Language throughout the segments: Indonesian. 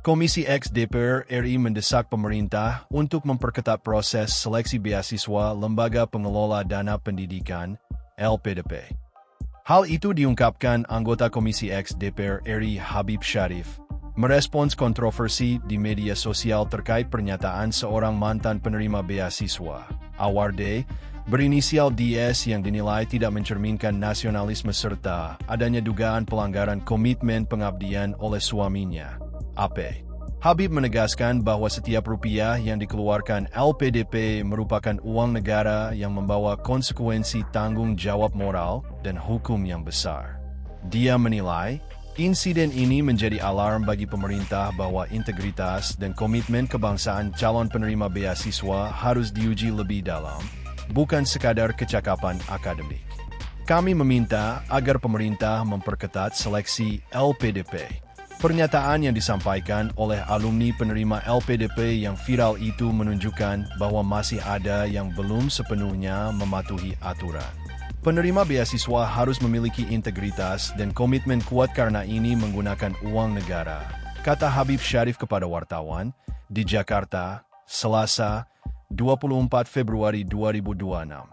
Komisi X DPR RI mendesak pemerintah untuk memperketat proses seleksi beasiswa Lembaga Pengelola Dana Pendidikan (LPDP). Hal itu diungkapkan anggota Komisi X DPR RI Habib Syarif, merespons kontroversi di media sosial terkait pernyataan seorang mantan penerima beasiswa, Awarde, berinisial DS yang dinilai tidak mencerminkan nasionalisme serta adanya dugaan pelanggaran komitmen pengabdian oleh suaminya, AP. Habib menegaskan bahwa setiap rupiah yang dikeluarkan LPDP merupakan uang negara yang membawa konsekuensi tanggung jawab moral dan hukum yang besar. Dia menilai, insiden ini menjadi alarm bagi pemerintah bahwa integritas dan komitmen kebangsaan calon penerima beasiswa harus diuji lebih dalam, bukan sekadar kecakapan akademik. Kami meminta agar pemerintah memperketat seleksi LPDP. Pernyataan yang disampaikan oleh alumni penerima LPDP yang viral itu menunjukkan bahwa masih ada yang belum sepenuhnya mematuhi aturan. Penerima beasiswa harus memiliki integritas dan komitmen kuat karena ini menggunakan uang negara, kata Habib Syarif kepada wartawan di Jakarta, Selasa, 24 Februari 2026.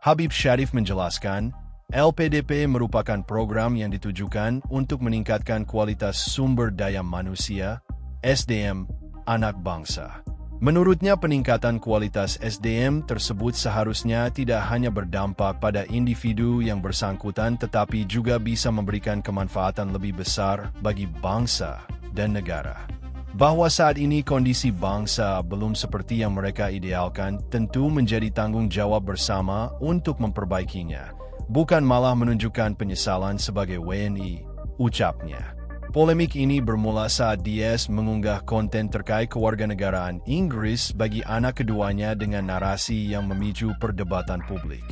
Habib Syarif menjelaskan, LPDP merupakan program yang ditujukan untuk meningkatkan kualitas sumber daya manusia, SDM, anak bangsa. Menurutnya peningkatan kualitas SDM tersebut seharusnya tidak hanya berdampak pada individu yang bersangkutan tetapi juga bisa memberikan kemanfaatan lebih besar bagi bangsa dan negara. Bahwa saat ini kondisi bangsa belum seperti yang mereka idealkan tentu menjadi tanggung jawab bersama untuk memperbaikinya, bukan malah menunjukkan penyesalan sebagai WNI, ucapnya. Polemik ini bermula saat DS mengunggah konten terkait kewarganegaraan Inggris bagi anak keduanya dengan narasi yang memicu perdebatan publik.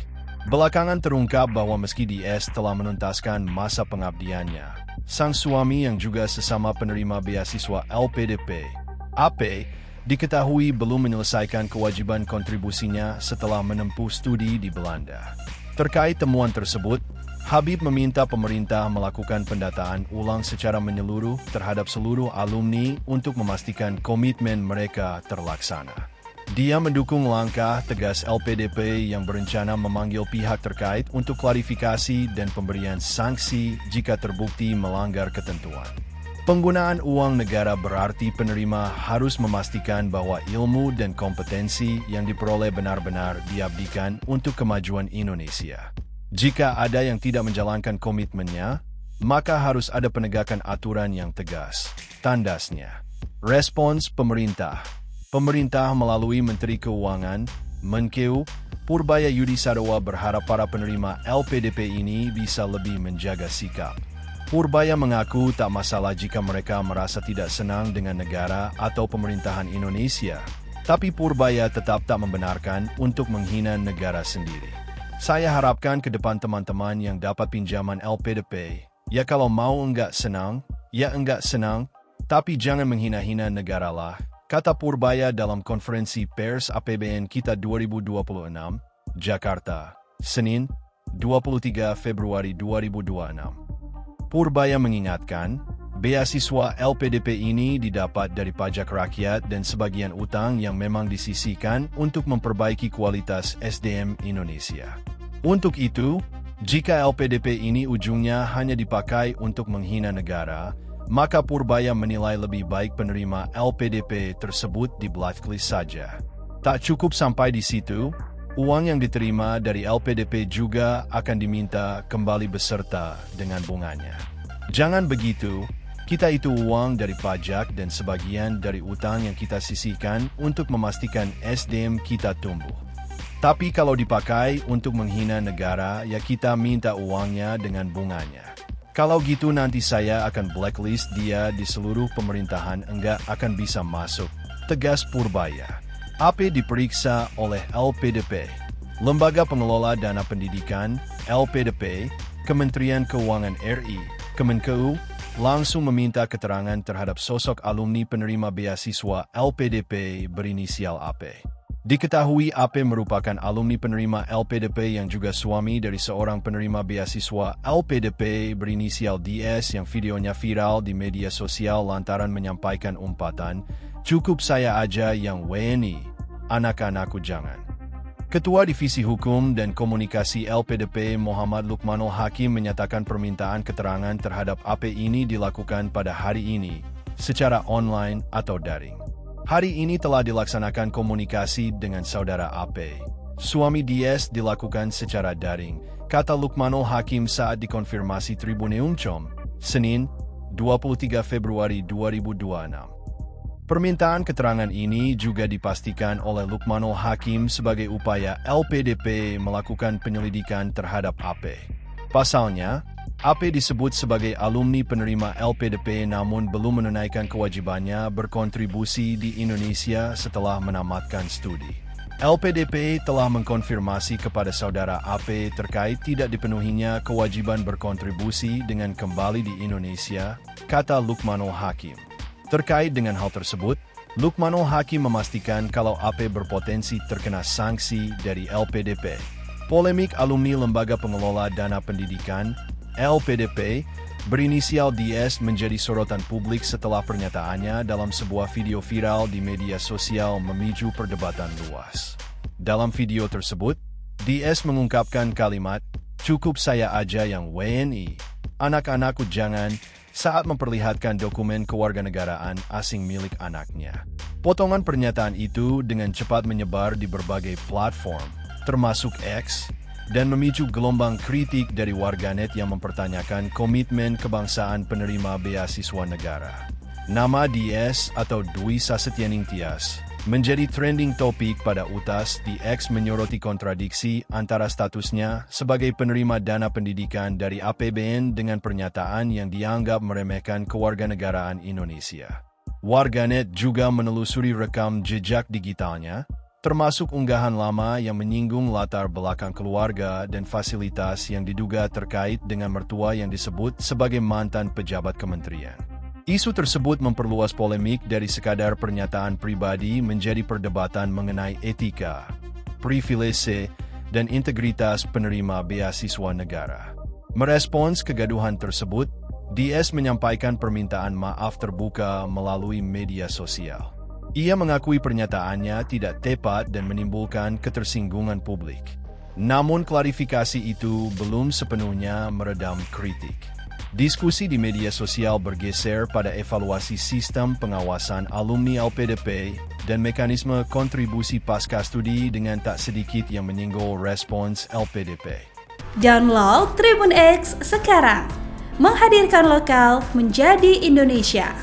Belakangan terungkap bahwa meski DS telah menuntaskan masa pengabdiannya, sang suami yang juga sesama penerima beasiswa LPDP, AP, diketahui belum menyelesaikan kewajiban kontribusinya setelah menempuh studi di Belanda. Terkait temuan tersebut, Habib meminta pemerintah melakukan pendataan ulang secara menyeluruh terhadap seluruh alumni untuk memastikan komitmen mereka terlaksana. Dia mendukung langkah tegas LPDP yang berencana memanggil pihak terkait untuk klarifikasi dan pemberian sanksi jika terbukti melanggar ketentuan. Penggunaan uang negara berarti penerima harus memastikan bahwa ilmu dan kompetensi yang diperoleh benar-benar diabdikan untuk kemajuan Indonesia. Jika ada yang tidak menjalankan komitmennya, maka harus ada penegakan aturan yang tegas, tandasnya. Respons pemerintah. Pemerintah melalui Menteri Keuangan, Menkeu, Purbaya Yudi Sadewa berharap para penerima LPDP ini bisa lebih menjaga sikap. Purbaya mengaku tak masalah jika mereka merasa tidak senang dengan negara atau pemerintahan Indonesia, tapi Purbaya tetap tak membenarkan untuk menghina negara sendiri. Saya harapkan ke depan teman-teman yang dapat pinjaman LPDP, ya kalau mau enggak senang, ya enggak senang, tapi jangan menghina-hina negara lah, kata Purbaya dalam konferensi pers APBN Kita 2026, Jakarta, Senin, 23 Februari 2026. Purbaya mengingatkan, beasiswa LPDP ini didapat dari pajak rakyat dan sebagian utang yang memang disisihkan untuk memperbaiki kualitas SDM Indonesia. Untuk itu, jika LPDP ini ujungnya hanya dipakai untuk menghina negara, maka Purbaya menilai lebih baik penerima LPDP tersebut di blacklist saja. Tak cukup sampai di situ, uang yang diterima dari LPDP juga akan diminta kembali beserta dengan bunganya. Jangan begitu, kita itu uang dari pajak dan sebagian dari utang yang kita sisihkan untuk memastikan SDM kita tumbuh. Tapi kalau dipakai untuk menghina negara, ya kita minta uangnya dengan bunganya. Kalau gitu nanti saya akan blacklist dia di seluruh pemerintahan, enggak akan bisa masuk, tegas Purbaya. AP diperiksa oleh LPDP, Lembaga Pengelola Dana Pendidikan, LPDP, Kementerian Keuangan RI, Kemenkeu, langsung meminta keterangan terhadap sosok alumni penerima beasiswa LPDP berinisial AP. Diketahui AP merupakan alumni penerima LPDP yang juga suami dari seorang penerima beasiswa LPDP berinisial DS yang videonya viral di media sosial lantaran menyampaikan umpatan, "Cukup saya aja yang WNI, anak-anakku jangan." Ketua Divisi Hukum dan Komunikasi LPDP Muhammad Lukmanul Hakim menyatakan permintaan keterangan terhadap AP ini dilakukan pada hari ini, secara online atau daring. Hari ini telah dilaksanakan komunikasi dengan saudara AP. Suami DS dilakukan secara daring, kata Lukmanul Hakim saat dikonfirmasi Tribunneum Com, Senin, 23 Februari 2026. Permintaan keterangan ini juga dipastikan oleh Lukmanul Hakim sebagai upaya LPDP melakukan penyelidikan terhadap AP. Pasalnya, AP disebut sebagai alumni penerima LPDP namun belum menunaikan kewajibannya berkontribusi di Indonesia setelah menamatkan studi. LPDP telah mengkonfirmasi kepada saudara AP terkait tidak dipenuhinya kewajiban berkontribusi dengan kembali di Indonesia, kata Lukmanul Hakim. Terkait dengan hal tersebut, Lukmanul Hakim memastikan kalau AP berpotensi terkena sanksi dari LPDP. Polemik alumni Lembaga Pengelola Dana Pendidikan LPDP berinisial DS menjadi sorotan publik setelah pernyataannya dalam sebuah video viral di media sosial memicu perdebatan luas. Dalam video tersebut, DS mengungkapkan kalimat, "Cukup saya aja yang WNI, anak-anakku jangan," saat memperlihatkan dokumen kewarganegaraan asing milik anaknya. Potongan pernyataan itu dengan cepat menyebar di berbagai platform, termasuk X, dan memicu gelombang kritik dari warganet yang mempertanyakan komitmen kebangsaan penerima beasiswa negara. Nama DS atau Dwi Sasetyaning Tias menjadi trending topik pada UTAS. di X menyoroti kontradiksi antara statusnya sebagai penerima dana pendidikan dari APBN dengan pernyataan yang dianggap meremehkan kewarganegaraan Indonesia. Warganet juga menelusuri rekam jejak digitalnya, termasuk unggahan lama yang menyinggung latar belakang keluarga dan fasilitas yang diduga terkait dengan mertua yang disebut sebagai mantan pejabat kementerian. Isu tersebut memperluas polemik dari sekadar pernyataan pribadi menjadi perdebatan mengenai etika, privilese, dan integritas penerima beasiswa negara. Merespons kegaduhan tersebut, DS menyampaikan permintaan maaf terbuka melalui media sosial. Ia mengakui pernyataannya tidak tepat dan menimbulkan ketersinggungan publik. Namun klarifikasi itu belum sepenuhnya meredam kritik. Diskusi di media sosial bergeser pada evaluasi sistem pengawasan alumni LPDP dan mekanisme kontribusi pasca studi dengan tak sedikit yang menyinggung respons LPDP. Download Tribun X sekarang, menghadirkan lokal menjadi Indonesia.